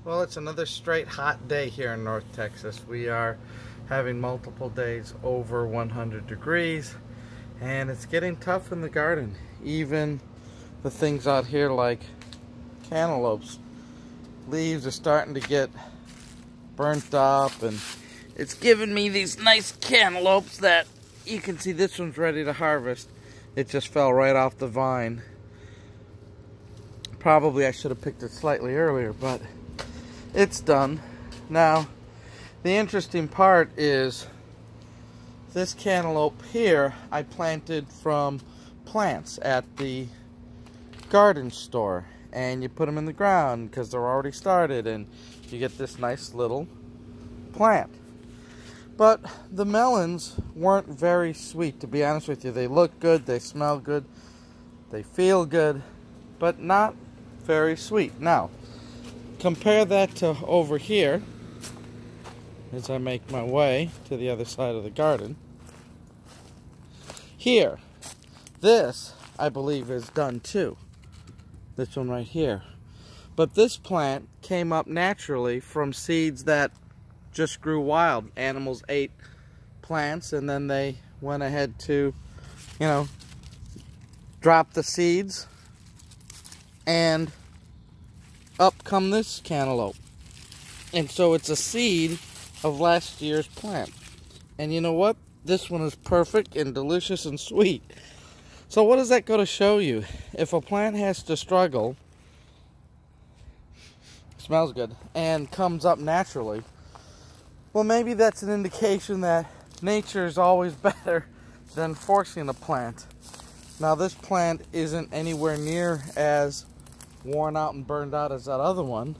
Well, it's another straight hot day here in North Texas. We are having multiple days over 100 degrees, and it's getting tough in the garden. Even the things out here like cantaloupes, leaves are starting to get burnt up, and it's giving me these nice cantaloupes that you can see. This one's ready to harvest. It just fell right off the vine. Probably I should have picked it slightly earlier, but it's done. Now, the interesting part is this cantaloupe here I planted from plants at the garden store, and you put them in the ground because they're already started, and you get this nice little plant. But the melons weren't very sweet, to be honest with you. They look good, they smell good, they feel good, but not very sweet. Now, compare that to over here as I make my way to the other side of the garden. Here, this I believe is done too. This one right here. But this plant came up naturally from seeds that just grew wild. Animals ate plants, and then they went ahead to, drop the seeds, and up come this cantaloupe. And so it's a seed of last year's plant. And you know what? This one is perfect and delicious and sweet. So what does that go to show you? If a plant has to struggle, smells good, and comes up naturally, well, maybe that's an indication that nature is always better than forcing a plant. Now, this plant isn't anywhere near as worn out and burned out as that other one.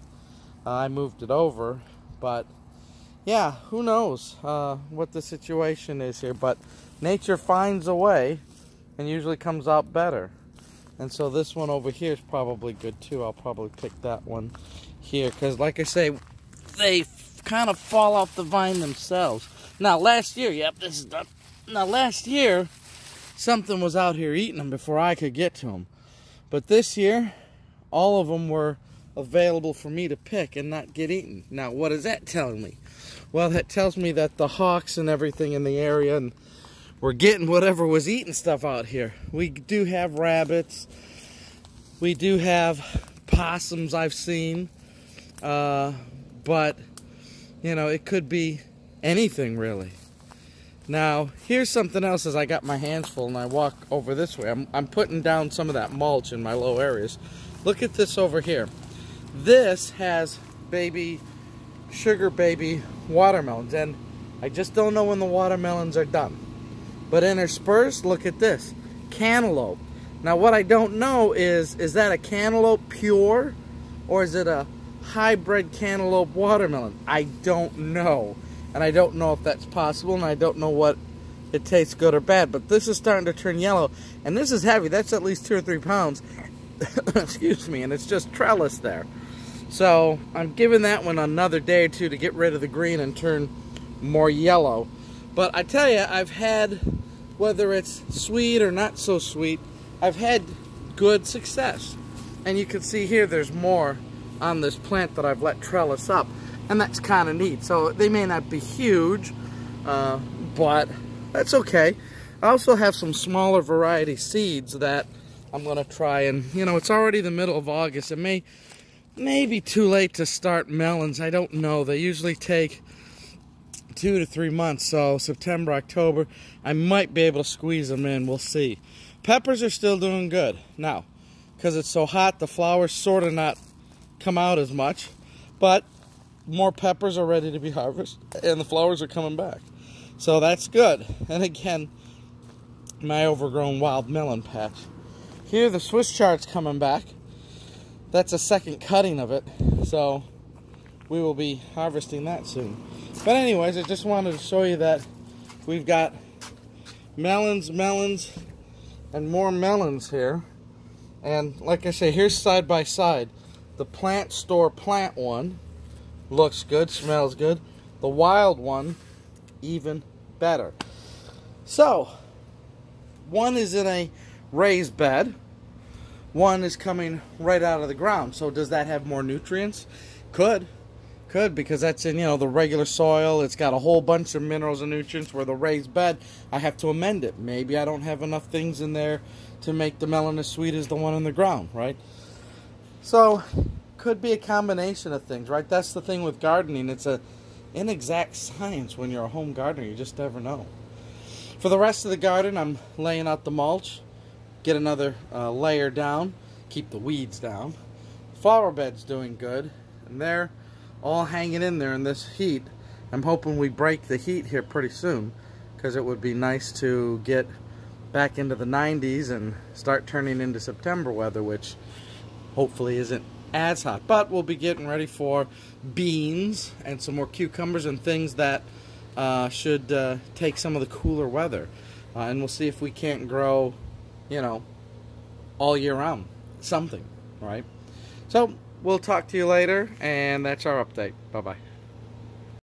I moved it over, but yeah, who knows what the situation is here, but nature finds a way and usually comes out better. And so this one over here is probably good too. I'll probably pick that one here because, like I say, they kind of fall off the vine themselves. Now last year, yep, this is done. Now last year, something was out here eating them before I could get to them. But this year, all of them were available for me to pick and not get eaten. Now, what is that telling me? Well, that tells me that the hawks and everything in the area and were getting whatever was eating stuff out here. We do have rabbits. We do have possums I've seen. But, it could be anything really. Now, here's something else as I got my hands full and I walk over this way. I'm putting down some of that mulch in my low areas. Look at this over here. This has sugar baby watermelons, and I just don't know when the watermelons are done. But interspersed, look at this, cantaloupe. Now what I don't know is that a cantaloupe pure, or is it a hybrid cantaloupe watermelon? I don't know. And I don't know if that's possible, and I don't know what it tastes good or bad. But this is starting to turn yellow, and this is heavy. That's at least 2 or 3 pounds. Excuse me, and it's just trellis there. So I'm giving that one another day or two to get rid of the green and turn more yellow. But I tell you, I've had, whether it's sweet or not so sweet, I've had good success. And you can see here there's more on this plant that I've let trellis up, and that's kind of neat. So they may not be huge, but that's okay. I also have some smaller variety seeds that I'm going to try, and it's already the middle of August. It may be too late to start melons. I don't know. They usually take 2 to 3 months, so September, October, I might be able to squeeze them in. We'll see. Peppers are still doing good. Now, because it's so hot, the flowers sort of not come out as much, but more peppers are ready to be harvested, and the flowers are coming back. So that's good. And again, my overgrown wild melon patch. Here, the Swiss chart's coming back. That's a second cutting of it, so we will be harvesting that soon. But anyways, I just wanted to show you that we've got melons, and more melons here. And like I say, here's side by side. The plant store plant one looks good, smells good. The wild one, even better. So, one is in a raised bed. One is coming right out of the ground. So does that have more nutrients? Could. Could, because that's in, the regular soil. It's got a whole bunch of minerals and nutrients. Where the raised bed, I have to amend it. Maybe I don't have enough things in there to make the melon as sweet as the one in the ground, right? So, could be a combination of things, right? That's the thing with gardening. It's a inexact science when you're a home gardener. You just never know. For the rest of the garden, I'm laying out the mulch. Get another layer down. Keep the weeds down. Flower bed's doing good. And they're all hanging in there in this heat. I'm hoping we break the heat here pretty soon, because it would be nice to get back into the 90s and start turning into September weather, which hopefully isn't as hot. But we'll be getting ready for beans and some more cucumbers and things that should take some of the cooler weather. And we'll see if we can't grow, all year round. Something, right? So, we'll talk to you later, and that's our update. Bye-bye.